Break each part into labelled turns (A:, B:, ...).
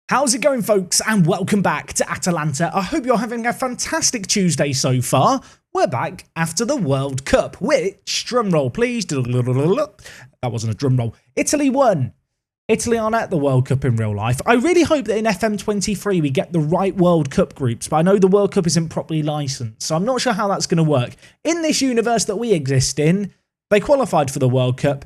A: How's it going, folks, and welcome back to Atalanta. I hope you're having a fantastic Tuesday so far. We're back after the World Cup, which, drum roll please, that wasn't a drum roll, Italy won. Italy aren't at the World Cup in real life. I really hope that in FM23 we get the right World Cup groups, but I know the World Cup isn't properly licensed, so I'm not sure how that's going to work. In this universe that we exist in, they qualified for the World Cup.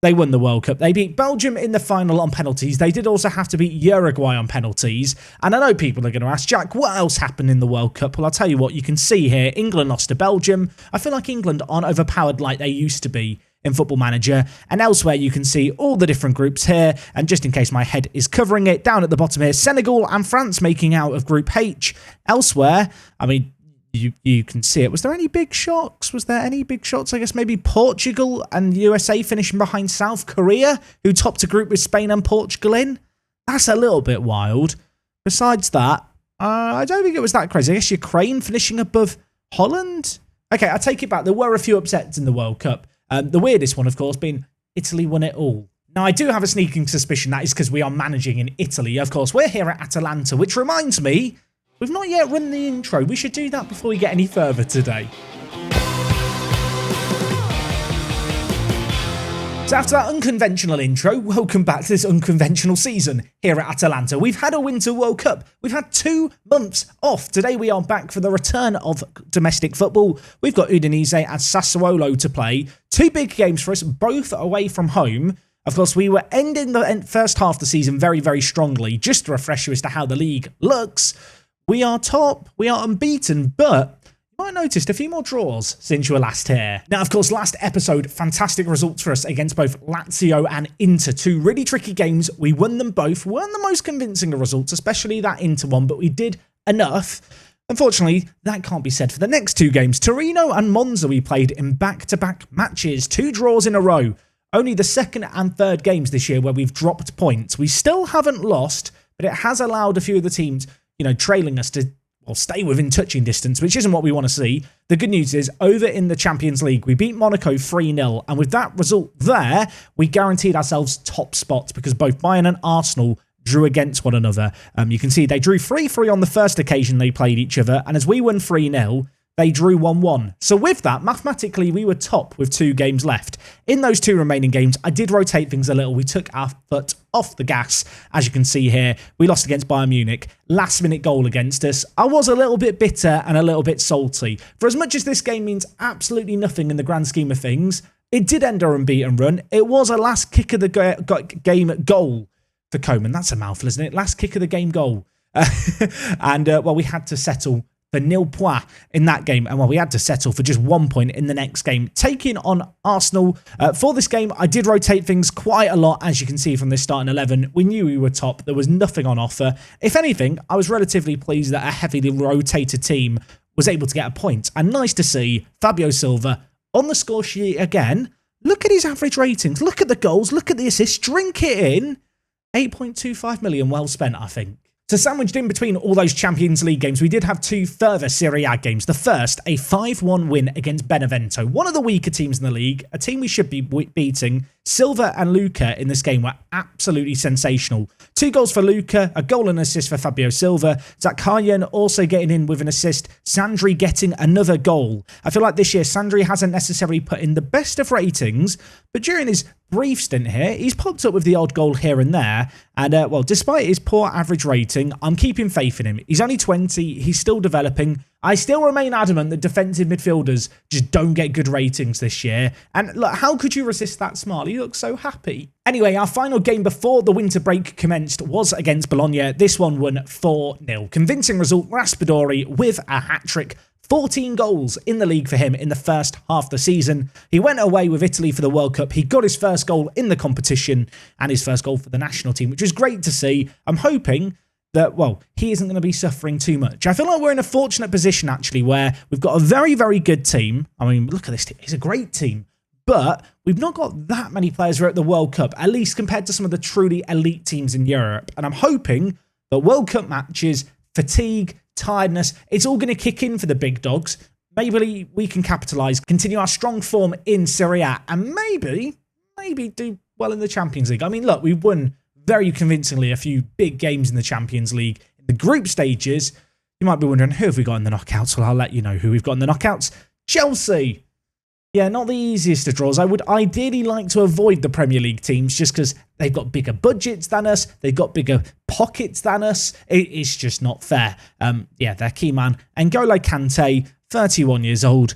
A: They won the World Cup. They beat Belgium in the final on penalties. They did also have to beat Uruguay on penalties. And I know people are going to ask, Jack, what else happened in the World Cup? Well, I'll tell you what, you can see here, England lost to Belgium. I feel like England aren't overpowered like they used to be in Football Manager. And elsewhere, you can see all the different groups here. And just in case my head is covering it, down at the bottom here, Senegal and France making out of Group H. Elsewhere, I mean, you can see it. Was there any big shocks? Was there any big shots? I guess maybe Portugal and USA finishing behind South Korea, who topped a group with Spain and Portugal in. That's a little bit wild. Besides that, I don't think it was that crazy. I guess Ukraine finishing above Holland. Okay, I take it back. There were a few upsets in the World Cup. The weirdest one, of course, being Italy won it all. Now, I do have a sneaking suspicion that is because we are managing in Italy. Of course, we're here at Atalanta, which reminds me, we've not yet run the intro. We should do that before we get any further today. So after that unconventional intro, welcome back to this unconventional season here at Atalanta. We've had a Winter World Cup. We've had 2 months off. Today we are back for the return of domestic football. We've got Udinese and Sassuolo to play. 2 big games for us, both away from home. Of course, we were ending the first half of the season very, very strongly. Just to refresh you as to how the league looks, we are top, we are unbeaten, but you might have noticed a few more draws since you were last here. Now, of course, last episode, fantastic results for us against both Lazio and Inter. 2 really tricky games. We won them both. Weren't the most convincing of results, especially that Inter one, but we did enough. Unfortunately, that can't be said for the next 2 games. Torino and Monza we played in back-to-back matches. 2 draws in a row. Only the second and third games this year where we've dropped points. We still haven't lost, but it has allowed a few of the teams, trailing us to, stay within touching distance, which isn't what we want to see. The good news is, over in the Champions League, we beat Monaco 3-0, and with that result there, we guaranteed ourselves top spots because both Bayern and Arsenal drew against one another. You can see they drew 3-3 on the first occasion they played each other, and as we won 3-0, they drew 1-1. So with that, mathematically, we were top with 2 games left. In those 2 remaining games, I did rotate things a little. We took our foot off the gas. As you can see here, we lost against Bayern Munich. Last-minute goal against us. I was a little bit bitter and a little bit salty. For as much as this game means absolutely nothing in the grand scheme of things, it did end our unbeaten run. It was a last kick of the game goal for Coman. That's a mouthful, isn't it? Last kick of the game goal. And, we had to settle for 0 points in that game, and we had to settle for just 1 point in the next game, taking on Arsenal. For this game, I did rotate things quite a lot, as you can see from this starting 11. We knew we were top. There was nothing on offer. If anything, I was relatively pleased that a heavily rotated team was able to get a point, and nice to see Fabio Silva on the score sheet again. Look at his average ratings. Look at the goals. Look at the assists. Drink it in. 8.25 million well spent, I think. So sandwiched in between all those Champions League games, we did have 2 further Serie A games. The first, a 5-1 win against Benevento, one of the weaker teams in the league, a team we should be beating. Silva and Luca in this game were absolutely sensational. 2 goals for Luca, a goal and assist for Fabio Silva. Zakharyan also getting in with an assist. Sandri getting another goal. I feel like this year Sandri hasn't necessarily put in the best of ratings, but during his brief stint here, he's popped up with the odd goal here and there. And, despite his poor average rating, I'm keeping faith in him. He's only 20. He's still developing. I still remain adamant that defensive midfielders just don't get good ratings this year. And look, how could you resist that smile? He looks so happy. Anyway, our final game before the winter break commenced was against Bologna. This one won 4-0. Convincing result, Raspadori with a hat-trick. 14 goals in the league for him in the first half of the season. He went away with Italy for the World Cup. He got his first goal in the competition and his first goal for the national team, which was great to see. I'm hoping that, he isn't going to be suffering too much. I feel like we're in a fortunate position, actually, where we've got a very, very good team. I mean, look at this team. It's a great team. But we've not got that many players who are at the World Cup, at least compared to some of the truly elite teams in Europe. And I'm hoping that World Cup matches, fatigue, tiredness, it's all going to kick in for the big dogs. Maybe we can capitalise, continue our strong form in Serie A, and maybe do well in the Champions League. I mean, look, we won very convincingly a few big games in the Champions League. In the group stages, you might be wondering, who have we got in the knockouts? Well, I'll let you know who we've got in the knockouts. Chelsea. Yeah, not the easiest of draws. I would ideally like to avoid the Premier League teams just because they've got bigger budgets than us. They've got bigger pockets than us. It's just not fair. Yeah, their key man, N'Golo Kante, 31 years old.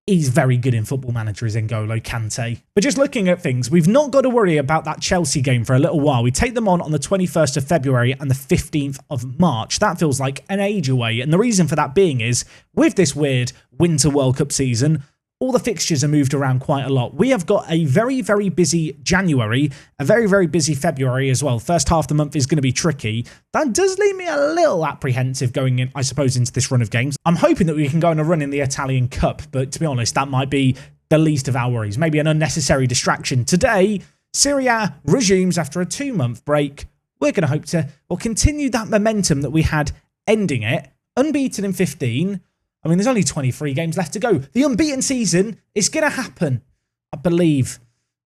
A: He's very good in Football Manager, is N'Golo Kante. But just looking at things, we've not got to worry about that Chelsea game for a little while. We take them on the 21st of February and the 15th of March. That feels like an age away. And the reason for that being is, with this weird Winter World Cup season, all the fixtures are moved around quite a lot. We have got a very, very busy January, a very, very busy February as well. First half of the month is going to be tricky. That does leave me a little apprehensive going in, I suppose, into this run of games. I'm hoping that we can go on a run in the Italian Cup, but to be honest, that might be the least of our worries. Maybe an unnecessary distraction. Today, Serie A resumes after a 2-month break. We're going to hope to continue that momentum that we had ending it. Unbeaten in 15. I mean, there's only 23 games left to go. The unbeaten season is going to happen, I believe,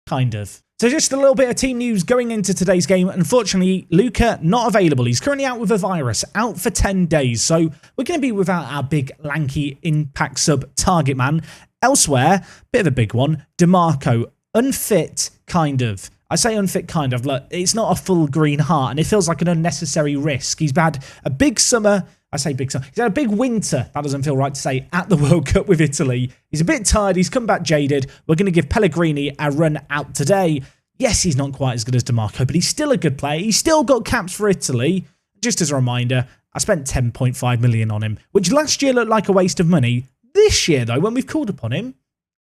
A: kind of. So just a little bit of team news going into today's game. Unfortunately, Luca not available. He's currently out with a virus, out for 10 days. So we're going to be without our big, lanky impact sub target man. Elsewhere, bit of a big one, DeMarco, unfit, kind of. I say unfit kind of. Look, it's not a full green heart, and it feels like an unnecessary risk. He's had a big summer. I say big summer. He's had a big winter. That doesn't feel right to say at the World Cup with Italy. He's a bit tired. He's come back jaded. We're going to give Pellegrini a run out today. Yes, he's not quite as good as DeMarco, but he's still a good player. He's still got caps for Italy. Just as a reminder, I spent 10.5 million on him, which last year looked like a waste of money. This year, though, when we've called upon him,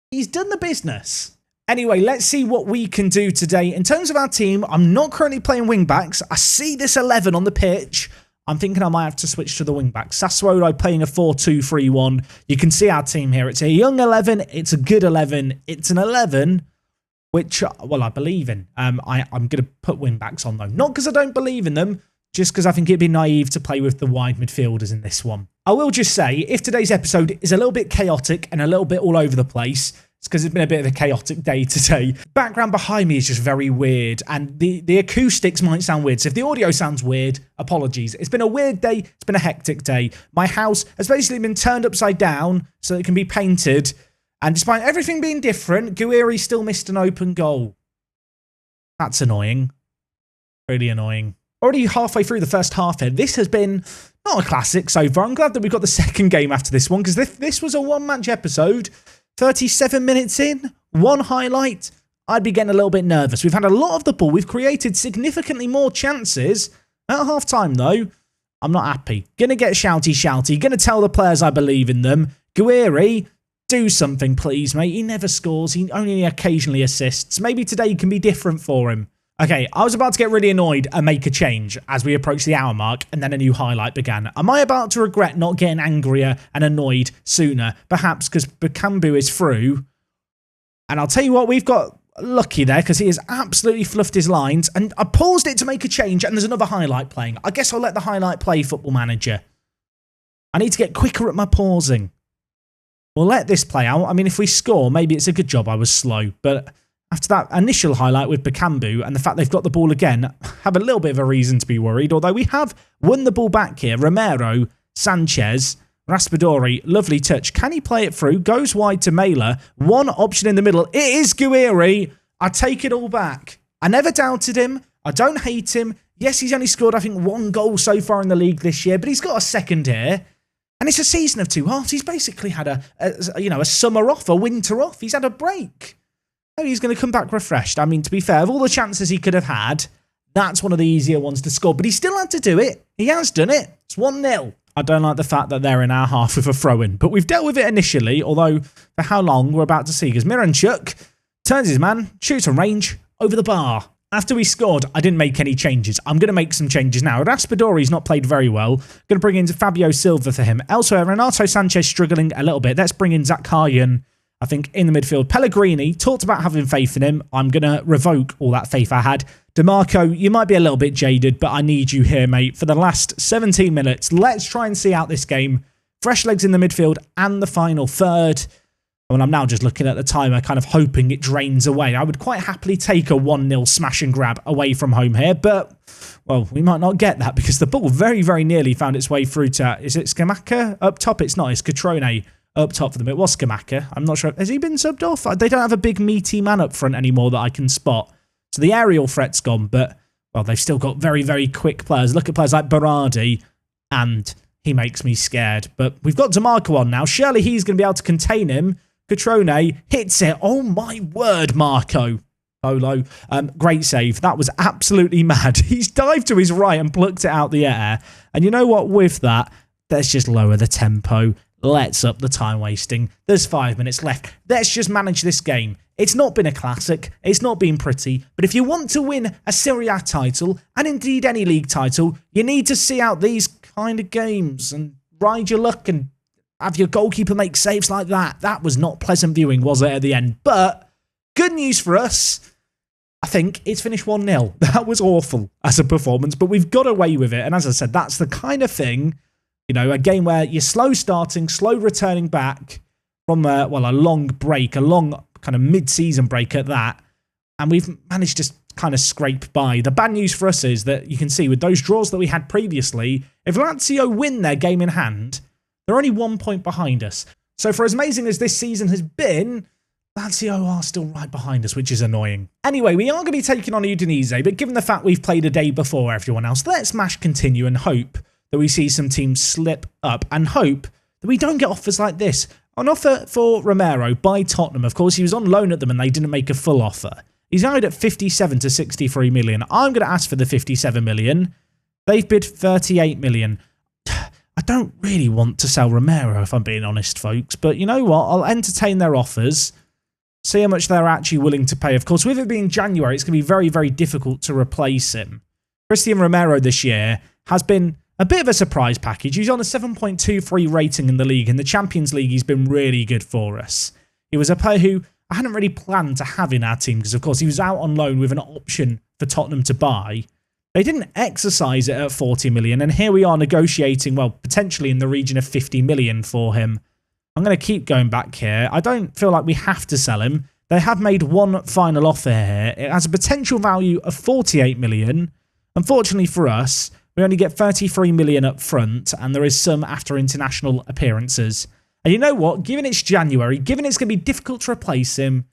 A: he's done the business. Anyway, let's see what we can do today. In terms of our team, I'm not currently playing wing-backs. I see this 11 on the pitch. I'm thinking I might have to switch to the wing-backs. Sassuolo playing a 4-2-3-1. You can see our team here. It's a young 11. It's a good 11. It's an 11, which, well, I believe in. I'm going to put wing-backs on, though. Not because I don't believe in them, just because I think it'd be naive to play with the wide midfielders in this one. I will just say, if today's episode is a little bit chaotic and a little bit all over the place, it's because it's been a bit of a chaotic day today. Background behind me is just very weird, and the acoustics might sound weird. So if the audio sounds weird, apologies. It's been a weird day. It's been a hectic day. My house has basically been turned upside down so it can be painted. And despite everything being different, Guiri still missed an open goal. That's annoying. Really annoying. Already halfway through the first half here. This has been not a classic so far. I'm glad that we've got the second game after this one, because this was a one-match episode. 37 minutes in, one highlight, I'd be getting a little bit nervous. We've had a lot of the ball. We've created significantly more chances. At half-time, though, I'm not happy. Gonna get shouty. Gonna tell the players I believe in them. Guiri, do something, please, mate. He never scores. He only occasionally assists. Maybe today can be different for him. Okay, I was about to get really annoyed and make a change as we approached the hour mark, and then a new highlight began. Am I about to regret not getting angrier and annoyed sooner? Perhaps because Bakambu is through. And I'll tell you what, we've got lucky there, because he has absolutely fluffed his lines. And I paused it to make a change, and there's another highlight playing. I guess I'll let the highlight play, Football Manager. I need to get quicker at my pausing. We'll let this play out. I mean, if we score, maybe it's a good job I was slow, but after that initial highlight with Bakambu and the fact they've got the ball again, I have a little bit of a reason to be worried, although we have won the ball back here. Romero, Sanchez, Raspadori, lovely touch. Can he play it through? Goes wide to Mela. One option in the middle. It is Guiri. I take it all back. I never doubted him. I don't hate him. Yes, he's only scored, I think, 1 goal so far in the league this year, but he's got a second here. And it's a season of 2 halves. He's basically had a summer off, a winter off. He's had a break. Maybe he's going to come back refreshed. I mean, to be fair, of all the chances he could have had, that's one of the easier ones to score. But he still had to do it. He has done it. It's 1-0. I don't like the fact that they're in our half with a throw-in. But we've dealt with it initially, although for how long, we're about to see. Because Miranchuk turns his man, shoots on range, over the bar. After we scored, I didn't make any changes. I'm going to make some changes now. Raspadori's not played very well. Going to bring in Fabio Silva for him. Elsewhere, Renato Sanchez struggling a little bit. Let's bring in Zakharyan, I think, in the midfield. Pellegrini, talked about having faith in him. I'm going to revoke all that faith I had. DeMarco, you might be a little bit jaded, but I need you here, mate, for the last 17 minutes. Let's try and see out this game. Fresh legs in the midfield and the final third. And I'm now just looking at the timer, kind of hoping it drains away. I would quite happily take a 1-0 smash and grab away from home here, but, well, we might not get that because the ball very, very nearly found its way through to, is it Scamacca up top? It's not, it's Catrone up top for them. It was Scamacca. I'm not sure. Has he been subbed off? They don't have a big meaty man up front anymore that I can spot. So the aerial threat's gone, but, well, they've still got very, very quick players. Look at players like Berardi, and he makes me scared. But we've got DeMarco on now. Surely he's going to be able to contain him. Catrone hits it. Oh, my word, Marco Polo. Great save. That was absolutely mad. He's dived to his right and plucked it out the air. And you know what? With that, let's just lower the tempo. Let's up the time wasting. There's 5 minutes left. Let's just manage this game. It's not been a classic. It's not been pretty. But if you want to win a Serie A title, and indeed any league title, you need to see out these kind of games and ride your luck and have your goalkeeper make saves like that. That was not pleasant viewing, was it, at the end? But good news for us. I think it's finished 1-0. That was awful as a performance, but we've got away with it. And as I said, that's the kind of thing, you know, a game where you're slow starting, slow returning back from, a long break, a long kind of mid-season break at that. And we've managed to kind of scrape by. The bad news for us is that you can see with those draws that we had previously, if Lazio win their game in hand, they're only 1 point behind us. So for as amazing as this season has been, Lazio are still right behind us, which is annoying. Anyway, we are going to be taking on Udinese, but given the fact we've played a day before everyone else, let's mash continue and hope that we see some teams slip up and hope that we don't get offers like this. An offer for Romero by Tottenham. Of course, he was on loan at them and they didn't make a full offer. He's valued at 57 to 63 million. I'm going to ask for the 57 million. They've bid 38 million. I don't really want to sell Romero, if I'm being honest, folks. But you know what? I'll entertain their offers. See how much they're actually willing to pay. Of course, with it being January, it's going to be very, very difficult to replace him. Christian Romero this year has been a bit of a surprise package. He's on a 7.23 rating in the league. In the Champions League, he's been really good for us. He was a player who I hadn't really planned to have in our team because, of course, he was out on loan with an option for Tottenham to buy. They didn't exercise it at 40 million, and here we are negotiating, well, potentially in the region of 50 million for him. I'm going to keep going back here. I don't feel like we have to sell him. They have made one final offer here. It has a potential value of 48 million. Unfortunately for us, we only get 33 million up front, and there is some after international appearances. And you know what? Given it's January, given it's going to be difficult to replace him,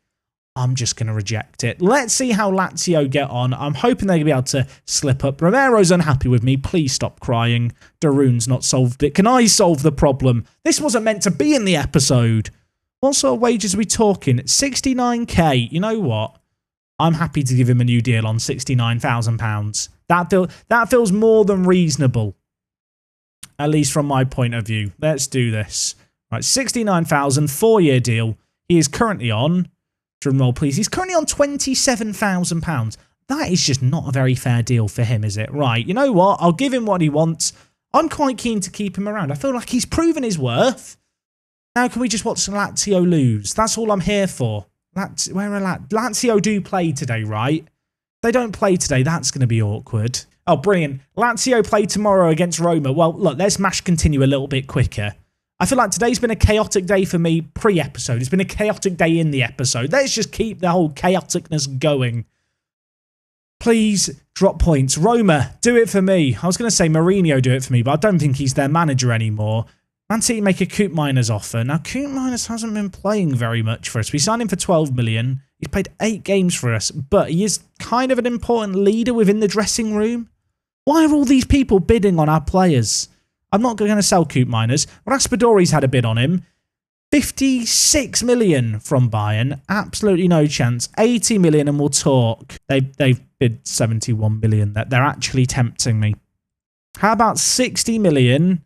A: I'm just going to reject it. Let's see how Lazio get on. I'm hoping they're going to be able to slip up. Romero's unhappy with me. Please stop crying. Darun's not solved it. Can I solve the problem? This wasn't meant to be in the episode. What sort of wages are we talking? 69k. You know what? I'm happy to give him a new deal on £69,000. That feels more than reasonable. At least from my point of view. Let's do this. Right, 69,000, 4-year deal. He is currently on... Drum roll, please. He's currently on £27,000. That is just not a very fair deal for him, is it? Right, you know what? I'll give him what he wants. I'm quite keen to keep him around. I feel like he's proven his worth. Now can we just watch Lazio lose? That's all I'm here for. Lazio do play today, right? If they don't play today, that's going to be awkward. Oh, brilliant. Lazio play tomorrow against Roma. Well, look, let's mash continue a little bit quicker. I feel like today's been a chaotic day for me pre-episode. It's been a chaotic day in the episode. Let's just keep the whole chaoticness going. Please drop points. Roma, do it for me. I was going to say Mourinho do it for me, but I don't think he's their manager anymore. Man City make a Coop Miners offer. Now, Coop Miners hasn't been playing very much for us. We signed him for 12 million. He's played 8 games for us, but he is kind of an important leader within the dressing room. Why are all these people bidding on our players? I'm not going to sell Coop Miners. Raspadori's had a bid on him. 56 million from Bayern. Absolutely no chance. 80 million and we'll talk. They've bid 71 million. They're actually tempting me. How about 60 million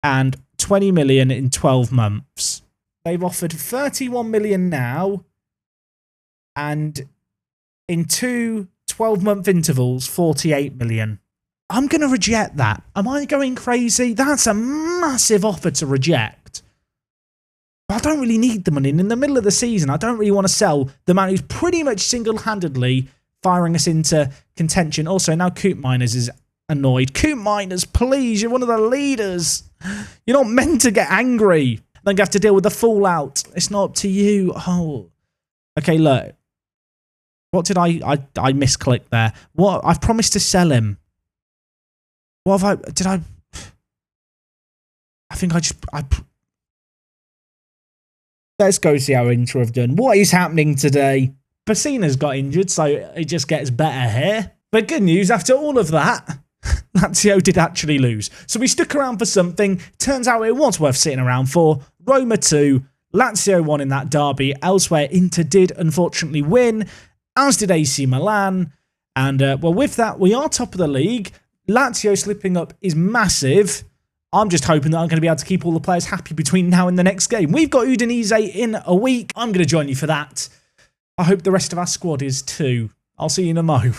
A: and 20 million in 12 months? They've offered 31 million now. And in 2 12-month intervals, 48 million. I'm going to reject that. Am I going crazy? That's a massive offer to reject. But I don't really need the money. And in the middle of the season, I don't really want to sell the man who's pretty much single-handedly firing us into contention. Also, now Coop Miners is annoyed. Coop Miners, please, you're one of the leaders. You're not meant to get angry. Then you have to deal with the fallout. It's not up to you. Oh. Okay, look. What did I misclick there? What? I've promised to sell him. What have I think let's go see how Inter have done. What is happening today? Pessina's got injured, so it just gets better here. But good news, after all of that, Lazio did actually lose. So we stuck around for something. Turns out it was worth sitting around for. Roma 2, Lazio won in that derby. Elsewhere, Inter did unfortunately win, as did AC Milan. And, well, with that, we are top of the league. Lazio slipping up is massive. I'm just hoping that I'm going to be able to keep all the players happy between now and the next game. We've got Udinese in a week. I'm going to join you for that. I hope the rest of our squad is too. I'll see you in a mo.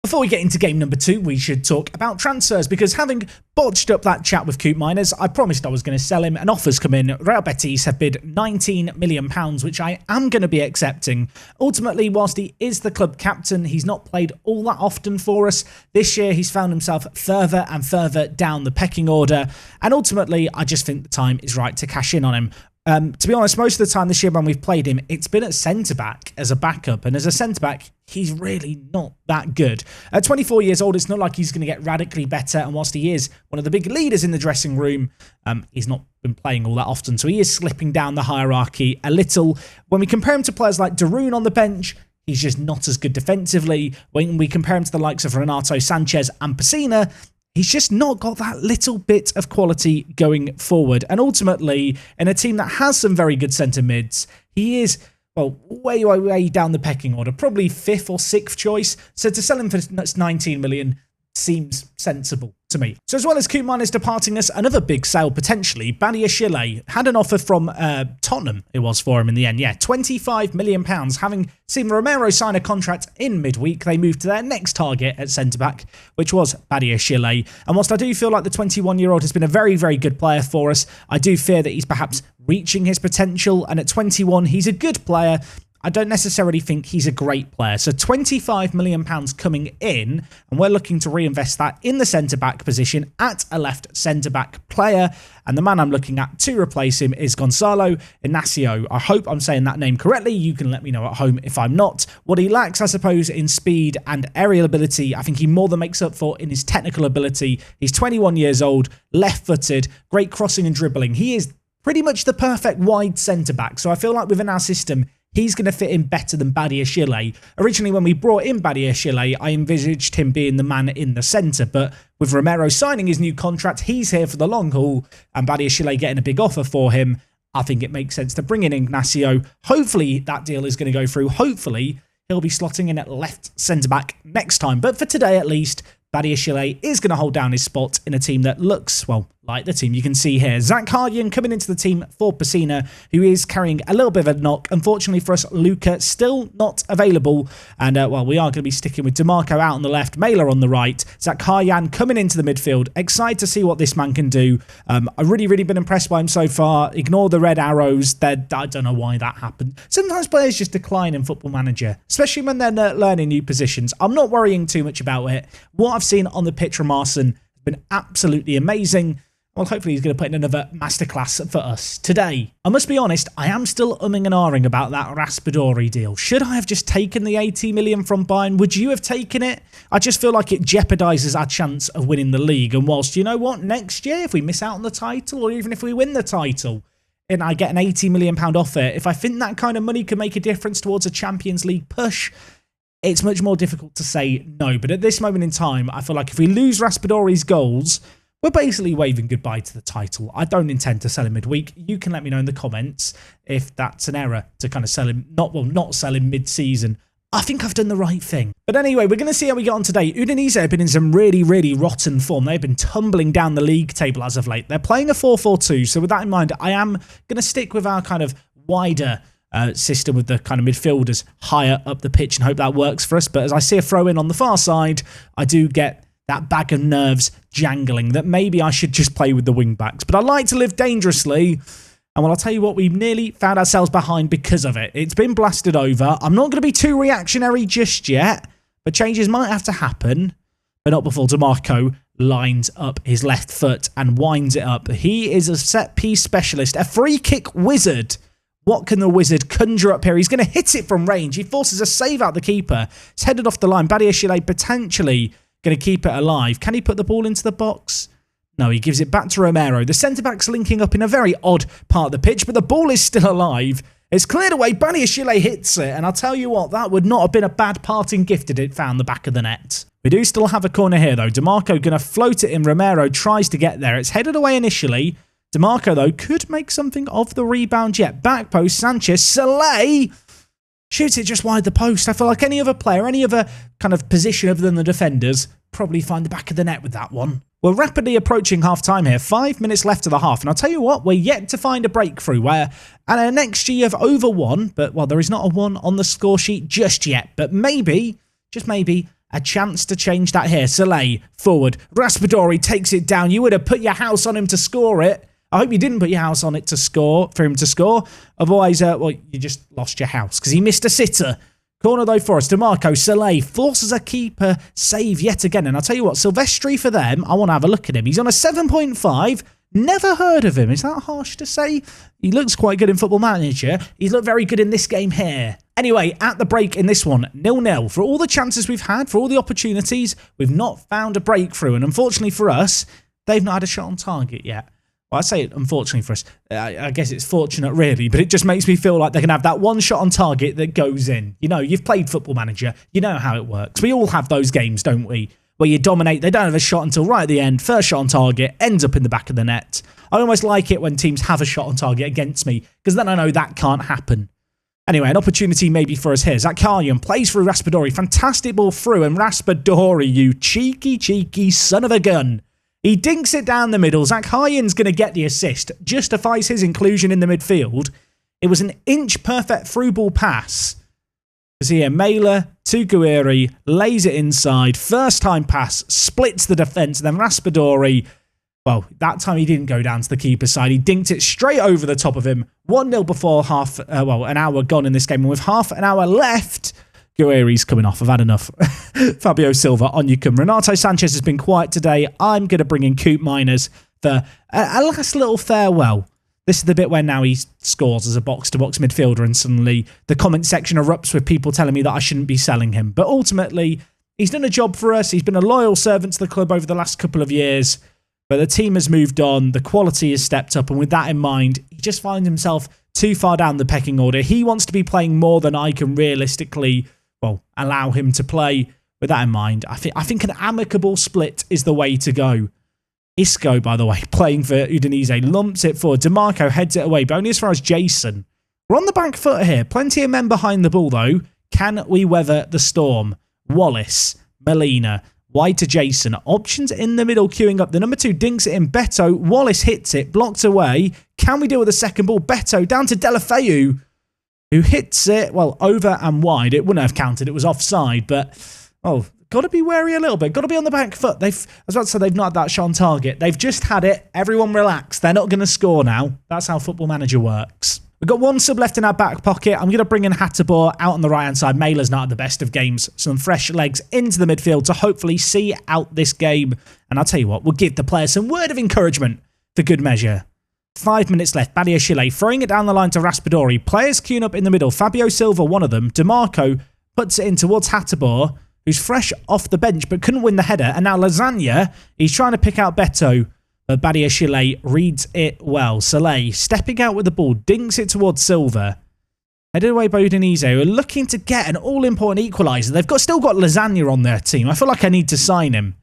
A: Before we get into game number 2, we should talk about transfers, because having botched up that chat with Coop Miners, I promised I was going to sell him, and offers come in. Real Betis have bid £19 million, which I am going to be accepting. Ultimately, whilst he is the club captain, he's not played all that often for us. This year, he's found himself further and further down the pecking order, and ultimately, I just think the time is right to cash in on him. To be honest, most of the time this year when we've played him, it's been at centre-back as a backup. And as a centre-back, he's really not that good. At 24 years old, it's not like he's going to get radically better. And whilst he is one of the big leaders in the dressing room, he's not been playing all that often. So he is slipping down the hierarchy a little. When we compare him to players like Darun on the bench, he's just not as good defensively. When we compare him to the likes of Renato Sanchez and Pessina, he's just not got that little bit of quality going forward. And ultimately, in a team that has some very good centre mids, he is, well, way down the pecking order. Probably 5th or 6th choice. So to sell him for 19 million seems sensible to me. So as well as Coop Miners departing us, another big sale potentially, Badiashile had an offer from Tottenham, it was for him in the end. Yeah, £25 million. Having seen Romero sign a contract in midweek, they moved to their next target at centre-back, which was Badiashile. And whilst I do feel like the 21-year-old has been a very, very good player for us, I do fear that he's perhaps reaching his potential. And at 21, he's a good player. I don't necessarily think he's a great player. So £25 million coming in, and we're looking to reinvest that in the centre-back position at a left centre-back player. And the man I'm looking at to replace him is Gonzalo Inacio. I hope I'm saying that name correctly. You can let me know at home if I'm not. What he lacks, I suppose, in speed and aerial ability, I think he more than makes up for in his technical ability. He's 21 years old, left-footed, great crossing and dribbling. He is pretty much the perfect wide centre-back. So I feel like within our system, he's going to fit in better than Badiashile. Originally, when we brought in Badiashile, I envisaged him being the man in the centre, but with Romero signing his new contract, he's here for the long haul, and Badiashile getting a big offer for him, I think it makes sense to bring in Ignacio. Hopefully, that deal is going to go through. Hopefully, he'll be slotting in at left centre-back next time. But for today, at least, Badiashile is going to hold down his spot in a team that looks, well, like the team you can see here. Zach Hardian coming into the team for Pessina, who is carrying a little bit of a knock. Unfortunately for us, Luca still not available. And, well, we are going to be sticking with DeMarco out on the left, Mailer on the right. Zach Hardian coming into the midfield. Excited to see what this man can do. I've really been impressed by him so far. Ignore the red arrows. I don't know why that happened. Sometimes players just decline in Football Manager, especially when they're learning new positions. I'm not worrying too much about it. What I've seen on the pitch from Arsene has been absolutely amazing. Well, hopefully he's going to put in another masterclass for us today. I must be honest, I am still umming and ahhing about that Raspadori deal. Should I have just taken the 80 million from Bayern? Would you have taken it? I just feel like it jeopardises our chance of winning the league. And whilst, you know what, next year, if we miss out on the title, or even if we win the title, and I get an £80 million offer, if I think that kind of money can make a difference towards a Champions League push, it's much more difficult to say no. But at this moment in time, I feel like if we lose Raspadori's goals, we're basically waving goodbye to the title. I don't intend to sell him midweek. You can let me know in the comments if that's an error to kind of sell him, not sell him mid-season. I think I've done the right thing. But anyway, we're going to see how we get on today. Udinese have been in some really rotten form. They've been tumbling down the league table as of late. They're playing a 4-4-2. So with that in mind, I am going to stick with our kind of wider system with the kind of midfielders higher up the pitch and hope that works for us. But as I see a throw in on the far side, I do get that bag of nerves jangling that maybe I should just play with the wing backs. But I like to live dangerously. And well, I'll tell you what, we nearly found ourselves behind because of it. It's been blasted over. I'm not going to be too reactionary just yet, but changes might have to happen. But not before DeMarco lines up his left foot and winds it up. He is a set-piece specialist, a free-kick wizard. What can the wizard conjure up here? He's going to hit it from range. He forces a save out the keeper. It's headed off the line. Badiashile potentially going to keep it alive. Can he put the ball into the box? No, he gives it back to Romero. The centre-back's linking up in a very odd part of the pitch, but the ball is still alive. It's cleared away. Badiashile hits it, and I'll tell you what, that would not have been a bad parting gift if it found the back of the net. We do still have a corner here, though. DeMarco going to float it in. Romero tries to get there. It's headed away initially. DeMarco, though, could make something of the rebound yet. Back post, Sanchez. Soleil shoots it just wide the post. I feel like any other player, any other kind of position other than the defenders, probably find the back of the net with that one. We're rapidly approaching half-time here. 5 minutes left of the half. And I'll tell you what, we're yet to find a breakthrough where at an XG of over 1, but, well, there is not a 1 on the score sheet just yet. But maybe, just maybe, a chance to change that here. Soleil, forward. Raspadori takes it down. You would have put your house on him to score it. I hope you didn't put your house on it to score, for him to score. Otherwise, well, you just lost your house because he missed a sitter. Corner, though, for us. DeMarco, Soleil forces a keeper save yet again. And I'll tell you what, Silvestri for them, I want to have a look at him. He's on a 7.5. Never heard of him. Is that harsh to say? He looks quite good in Football Manager. He's looked very good in this game here. Anyway, at the break in this one, 0-0. For all the chances we've had, for all the opportunities, we've not found a breakthrough. And unfortunately for us, they've not had a shot on target yet. Well, I say it unfortunately for us. I guess it's fortunate, really, but it just makes me feel like they can have that one shot on target that goes in. You know, you've played Football Manager. You know how it works. We all have those games, don't we? Where you dominate, they don't have a shot until right at the end. First shot on target, ends up in the back of the net. I almost like it when teams have a shot on target against me, because then I know that can't happen. Anyway, an opportunity maybe for us here. Zakharyan plays through Raspadori. Fantastic ball through, and Raspadori, you cheeky son of a gun. He dinks it down the middle. Zakharyan's going to get the assist. Justifies his inclusion in the midfield. It was an inch-perfect through-ball pass. Because here, Mailer to Guiri, lays it inside. First-time pass, splits the defence. Then Raspadori, well, that time he didn't go down to the keeper's side. He dinked it straight over the top of him. 1-0 before an hour gone in this game. And with half an hour left, Guiri's coming off. I've had enough. Fabio Silva, on you come. Renato Sanchez has been quiet today. I'm going to bring in Coop Miners for a last little farewell. This is the bit where now he scores as a box-to-box midfielder, and suddenly the comment section erupts with people telling me that I shouldn't be selling him. But ultimately, he's done a job for us. He's been a loyal servant to the club over the last couple of years. But the team has moved on. The quality has stepped up. And with that in mind, he just finds himself too far down the pecking order. He wants to be playing more than I can realistically, well, allow him to play. With that in mind, I think an amicable split is the way to go. Isco, by the way, playing for Udinese, lumps it forward. DeMarco heads it away, but only as far as Jason. We're on the back foot here. Plenty of men behind the ball, though. Can we weather the storm? Wallace, Molina, wide to Jason. Options in the middle, queuing up. The number 2 dinks it in. Beto. Wallace hits it, blocked away. Can we deal with the second ball? Beto down to Deulofeu, who hits it, well, over and wide. It wouldn't have counted. It was offside, but, oh, got to be wary a little bit. Got to be on the back foot. I was about to say they've not had that shot on target. They've just had it. Everyone relax. They're not going to score now. That's how Football Manager works. We've got one sub left in our back pocket. I'm going to bring in Hattabor out on the right-hand side. Mailer's not at the best of games. Some fresh legs into the midfield to hopefully see out this game. And I'll tell you what, we'll give the players some word of encouragement for good measure. 5 minutes left. Badiashile throwing it down the line to Raspadori. Players queuing up in the middle. Fabio Silva, one of them. DeMarco puts it in towards Hattabor, who's fresh off the bench but couldn't win the header. And now Lasagna, he's trying to pick out Beto, but Badiashile reads it well. Soleil stepping out with the ball, dinks it towards Silva. Headed away by Udinese, who are looking to get an all-important equaliser. They've still got Lasagna on their team. I feel like I need to sign him.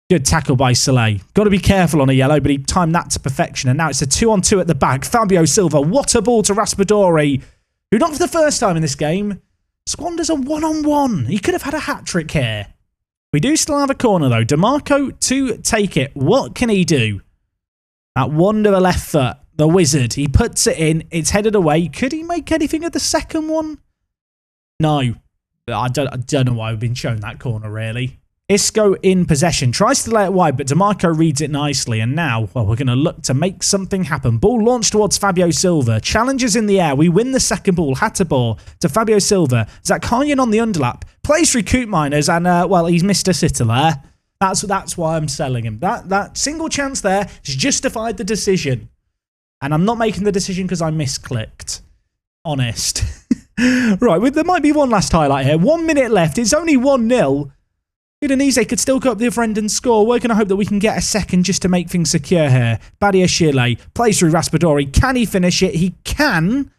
A: Good tackle by Soleil. Got to be careful on a yellow, but he timed that to perfection. And now it's a 2-on-2 at the back. Fabio Silva, what a ball to Raspadori, who not for the first time in this game squanders a 1-on-1. He could have had a hat-trick here. We do still have a corner, though. DeMarco to take it. What can he do? That one to the left foot. The wizard. He puts it in. It's headed away. Could he make anything of the second one? No. I don't know why we've been shown that corner, really. Isco in possession. Tries to lay it wide, but DeMarco reads it nicely. And now, well, we're going to look to make something happen. Ball launched towards Fabio Silva. Challenges in the air. We win the second ball. Hattabor to Fabio Silva. Zakharyan on the underlap. Plays through Coop Miners. And, well, he's missed a sitter there. That's why I'm selling him. That single chance there has justified the decision. And I'm not making the decision because I misclicked. Honest. Right, there might be one last highlight here. 1 minute left. It's only 1-0. Udinese could still go up the other end and score. We're going to hope that we can get a second just to make things secure here. Badiashile plays through Raspadori. Can he finish it? He can.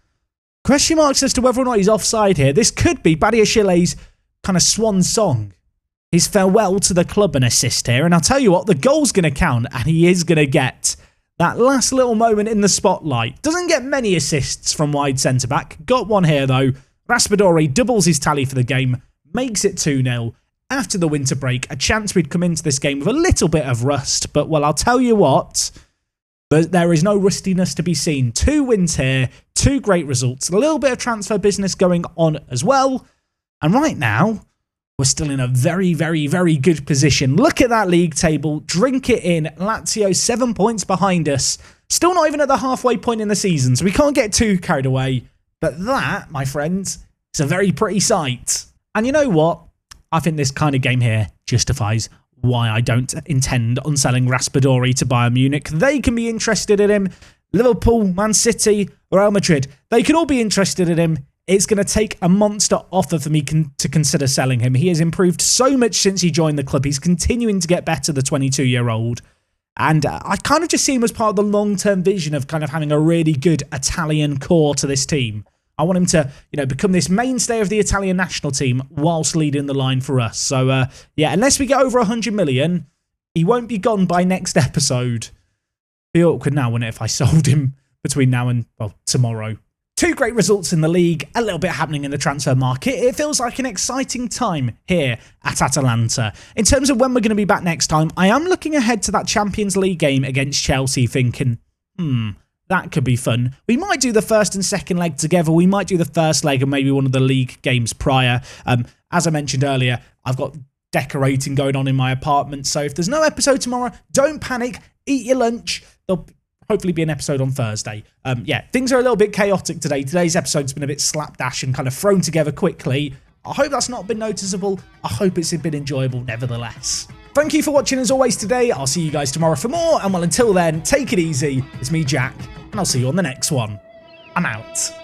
A: Question marks as to whether or not he's offside here. This could be Badiashile's kind of swan song. His farewell to the club and assist here. And I'll tell you what, the goal's going to count and he is going to get that last little moment in the spotlight. Doesn't get many assists from wide centre-back. Got one here though. Raspadori doubles his tally for the game. Makes it 2-0. After the winter break, a chance we'd come into this game with a little bit of rust. But well, I'll tell you what, there is no rustiness to be seen. 2 wins here. 2 great results. A little bit of transfer business going on as well. And right now, we're still in a very, very, very good position. Look at that league table. Drink it in. Lazio 7 points behind us. Still not even at the halfway point in the season, so we can't get too carried away. But that, my friends, is a very pretty sight. And you know what? I think this kind of game here justifies why I don't intend on selling Raspadori to Bayern Munich. They can be interested in him. Liverpool, Man City, Real Madrid, they can all be interested in him. It's going to take a monster offer for me to consider selling him. He has improved so much since he joined the club. He's continuing to get better, the 22-year-old. And I kind of just see him as part of the long-term vision of kind of having a really good Italian core to this team. I want him to, become this mainstay of the Italian national team whilst leading the line for us. So, yeah, unless we get over 100 million, he won't be gone by next episode. Be awkward now, wouldn't it, if I sold him between now and, well, tomorrow. 2 great results in the league, a little bit happening in the transfer market. It feels like an exciting time here at Atalanta. In terms of when we're going to be back next time, I am looking ahead to that Champions League game against Chelsea thinking, that could be fun. We might do the first and second leg together. We might do the first leg and maybe one of the league games prior. As I mentioned earlier, I've got decorating going on in my apartment. So if there's no episode tomorrow, don't panic. Eat your lunch. There'll hopefully be an episode on Thursday. Yeah, things are a little bit chaotic today. Today's episode's been a bit slapdash and kind of thrown together quickly. I hope that's not been noticeable. I hope it's been enjoyable nevertheless. Thank you for watching as always today. I'll see you guys tomorrow for more. And well, until then, take it easy. It's me, Jack, and I'll see you on the next one. I'm out.